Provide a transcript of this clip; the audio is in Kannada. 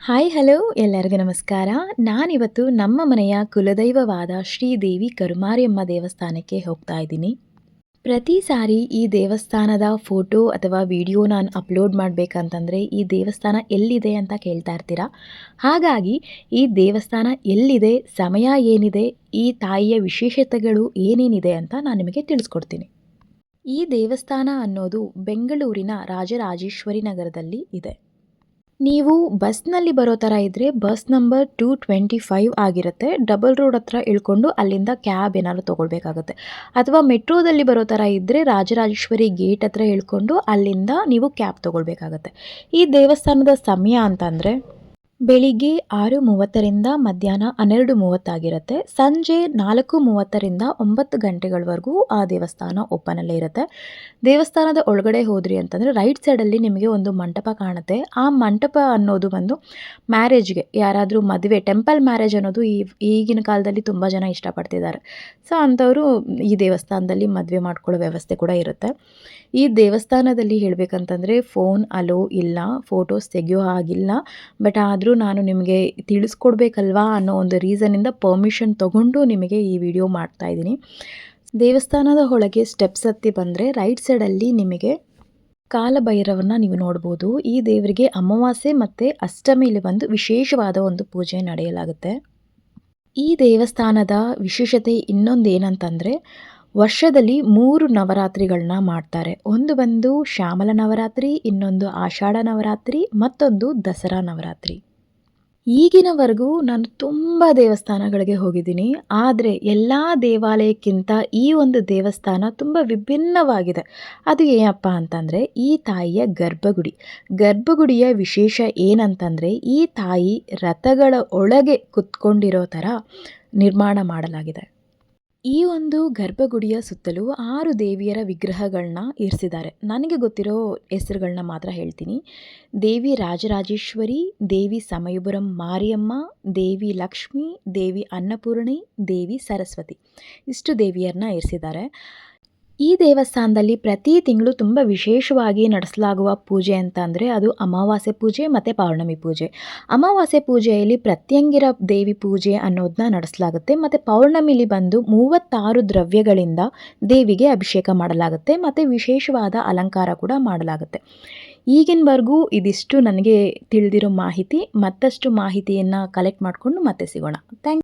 ಹಾಯ್ ಹಲೋ ಎಲ್ಲರಿಗೂ ನಮಸ್ಕಾರ. ನಾನಿವತ್ತು ನಮ್ಮ ಮನೆಯ ಕುಲದೈವವಾದ ಶ್ರೀದೇವಿ ಕರುಮಾರಿಯಮ್ಮ ದೇವಸ್ಥಾನಕ್ಕೆ ಹೋಗ್ತಾ ಇದ್ದೀನಿ. ಪ್ರತಿ ಸಾರಿ ಈ ದೇವಸ್ಥಾನದ ಫೋಟೋ ಅಥವಾ ವಿಡಿಯೋ ನಾನು ಅಪ್ಲೋಡ್ ಮಾಡಬೇಕಂತಂದರೆ ಈ ದೇವಸ್ಥಾನ ಎಲ್ಲಿದೆ ಅಂತ ಕೇಳ್ತಾ ಇರ್ತೀರಾ. ಹಾಗಾಗಿ ಈ ದೇವಸ್ಥಾನ ಎಲ್ಲಿದೆ, ಸಮಯ ಏನಿದೆ, ಈ ತಾಯಿಯ ವಿಶೇಷತೆಗಳು ಏನೇನಿದೆ ಅಂತ ನಾನು ನಿಮಗೆ ತಿಳಿಸ್ಕೊಡ್ತೀನಿ. ಈ ದೇವಸ್ಥಾನ ಅನ್ನೋದು ಬೆಂಗಳೂರಿನ ರಾಜರಾಜೇಶ್ವರಿ ನಗರದಲ್ಲಿ ಇದೆ. ನೀವು ಬಸ್ನಲ್ಲಿ ಬರೋ ಥರ ಇದ್ದರೆ ಬಸ್ ನಂಬರ್ 225 ಆಗಿರುತ್ತೆ. ಡಬಲ್ ರೋಡ್ ಹತ್ರ ಇಳ್ಕೊಂಡು ಅಲ್ಲಿಂದ ಕ್ಯಾಬ್ ಏನಾದ್ರು ತೊಗೊಳ್ಬೇಕಾಗುತ್ತೆ. ಅಥವಾ ಮೆಟ್ರೋದಲ್ಲಿ ಬರೋ ಥರ ಇದ್ದರೆ ರಾಜರಾಜೇಶ್ವರಿ ಗೇಟ್ ಹತ್ರ ಇಳ್ಕೊಂಡು ಅಲ್ಲಿಂದ ನೀವು ಕ್ಯಾಬ್ ತೊಗೊಳ್ಬೇಕಾಗತ್ತೆ. ಈ ದೇವಸ್ಥಾನದ ಸಮಯ ಅಂತಂದರೆ ಬೆಳಿಗ್ಗೆ 6:30ರಿಂದ ಮಧ್ಯಾಹ್ನ 12:30 ಆಗಿರುತ್ತೆ. ಸಂಜೆ 4:30ರಿಂದ 9 ಗಂಟೆಗಳವರೆಗೂ ಆ ದೇವಸ್ಥಾನ ಓಪನಲ್ಲೇ ಇರುತ್ತೆ. ದೇವಸ್ಥಾನದ ಒಳಗಡೆ ಹೋದ್ರಿ ಅಂತಂದರೆ ರೈಟ್ ಸೈಡಲ್ಲಿ ನಿಮಗೆ ಒಂದು ಮಂಟಪ ಕಾಣುತ್ತೆ. ಆ ಮಂಟಪ ಅನ್ನೋದು ಬಂದು ಮ್ಯಾರೇಜ್ಗೆ ಯಾರಾದರೂ ಮದುವೆ ಟೆಂಪಲ್ ಮ್ಯಾರೇಜ್ ಅನ್ನೋದು ಈಗಿನ ಕಾಲದಲ್ಲಿ ತುಂಬ ಜನ ಇಷ್ಟಪಡ್ತಿದ್ದಾರೆ. ಸೊ ಅಂಥವರು ಈ ದೇವಸ್ಥಾನದಲ್ಲಿ ಮದುವೆ ಮಾಡ್ಕೊಳ್ಳೋ ವ್ಯವಸ್ಥೆ ಕೂಡ ಇರುತ್ತೆ. ಈ ದೇವಸ್ಥಾನದಲ್ಲಿ ಹೇಳಬೇಕಂತಂದರೆ ಫೋನ್ ಅಲೋ ಇಲ್ಲ, ಫೋಟೋಸ್ ತೆಗೆಯೋ ಹಾಗಿಲ್ಲ. ಬಟ್ ಆದರೂ ನಾನು ನಿಮಗೆ ತಿಳಿಸ್ಕೊಡ್ಬೇಕಲ್ವಾ ಅನ್ನೋ ಒಂದು ರೀಸನ್ನಿಂದ ಪರ್ಮಿಷನ್ ತೊಗೊಂಡು ನಿಮಗೆ ಈ ವಿಡಿಯೋ ಮಾಡ್ತಾಯಿದ್ದೀನಿ. ದೇವಸ್ಥಾನದ ಒಳಗೆ ಸ್ಟೆಪ್ಸ್ ಹತ್ತಿ ಬಂದರೆ ರೈಟ್ ಸೈಡಲ್ಲಿ ನಿಮಗೆ ಕಾಲಭೈರವನ್ನ ನೀವು ನೋಡ್ಬೋದು. ಈ ದೇವರಿಗೆ ಅಮಾವಾಸ್ಯೆ ಮತ್ತು ಅಷ್ಟಮಿಲಿ ಬಂದು ವಿಶೇಷವಾದ ಒಂದು ಪೂಜೆ ನಡೆಯಲಾಗುತ್ತೆ. ಈ ದೇವಸ್ಥಾನದ ವಿಶೇಷತೆ ಇನ್ನೊಂದು ಏನಂತಂದರೆ ವರ್ಷದಲ್ಲಿ 3 ನವರಾತ್ರಿಗಳನ್ನ ಮಾಡ್ತಾರೆ. ಒಂದು ಬಂದು ಶ್ಯಾಮಲ ನವರಾತ್ರಿ, ಇನ್ನೊಂದು ಆಷಾಢ ನವರಾತ್ರಿ, ಮತ್ತೊಂದು ದಸರಾ ನವರಾತ್ರಿ. ಈಗಿನವರೆಗೂ ನಾನು ತುಂಬ ದೇವಸ್ಥಾನಗಳಿಗೆ ಹೋಗಿದ್ದೀನಿ. ಆದರೆ ಎಲ್ಲ ದೇವಾಲಯಕ್ಕಿಂತ ಈ ಒಂದು ದೇವಸ್ಥಾನ ತುಂಬ ವಿಭಿನ್ನವಾಗಿದೆ. ಅದು ಏನಪ್ಪ ಅಂತಂದರೆ ಈ ತಾಯಿಯ ಗರ್ಭಗುಡಿಯ ವಿಶೇಷ ಏನಂತಂದರೆ ಈ ತಾಯಿ ರಥಗಳ ಒಳಗೆ ಕುತ್ಕೊಂಡಿರೋ ಥರ ನಿರ್ಮಾಣ ಮಾಡಲಾಗಿದೆ. ಈ ಒಂದು ಗರ್ಭಗುಡಿಯ ಸುತ್ತಲೂ 6 ದೇವಿಯರ ವಿಗ್ರಹಗಳನ್ನ ಇರಿಸಿದ್ದಾರೆ. ನನಗೆ ಗೊತ್ತಿರೋ ಹೆಸರುಗಳನ್ನ ಮಾತ್ರ ಹೇಳ್ತೀನಿ. ದೇವಿ ರಾಜರಾಜೇಶ್ವರಿ, ದೇವಿ ಸಮಯಪುರಂ ಮಾರಿಯಮ್ಮ, ದೇವಿ ಲಕ್ಷ್ಮಿ, ದೇವಿ ಅನ್ನಪೂರ್ಣಿ, ದೇವಿ ಸರಸ್ವತಿ, ಇಷ್ಟು ದೇವಿಯರನ್ನ ಇರಿಸಿದ್ದಾರೆ. ಈ ದೇವಸ್ಥಾನದಲ್ಲಿ ಪ್ರತಿ ತಿಂಗಳು ತುಂಬ ವಿಶೇಷವಾಗಿ ನಡೆಸಲಾಗುವ ಪೂಜೆ ಅಂತ ಅಂದರೆ ಅದು ಅಮಾವಾಸ್ಯೆ ಪೂಜೆ ಮತ್ತು ಪೌರ್ಣಮಿ ಪೂಜೆ. ಅಮಾವಾಸ್ಯೆ ಪೂಜೆಯಲ್ಲಿ ಪ್ರತ್ಯಂಗಿರ ದೇವಿ ಪೂಜೆ ಅನ್ನೋದನ್ನ ನಡೆಸಲಾಗುತ್ತೆ. ಮತ್ತು ಪೌರ್ಣಮಿಲಿ ಬಂದು 36 ದ್ರವ್ಯಗಳಿಂದ ದೇವಿಗೆ ಅಭಿಷೇಕ ಮಾಡಲಾಗುತ್ತೆ ಮತ್ತು ವಿಶೇಷವಾದ ಅಲಂಕಾರ ಕೂಡ ಮಾಡಲಾಗುತ್ತೆ. ಈಗಿನವರೆಗೂ ಇದಿಷ್ಟು ನನಗೆ ತಿಳಿದಿರೋ ಮಾಹಿತಿ. ಮತ್ತಷ್ಟು ಮಾಹಿತಿಯನ್ನು ಕಲೆಕ್ಟ್ ಮಾಡಿಕೊಂಡು ಮತ್ತೆ ಸಿಗೋಣ. ಥ್ಯಾಂಕ್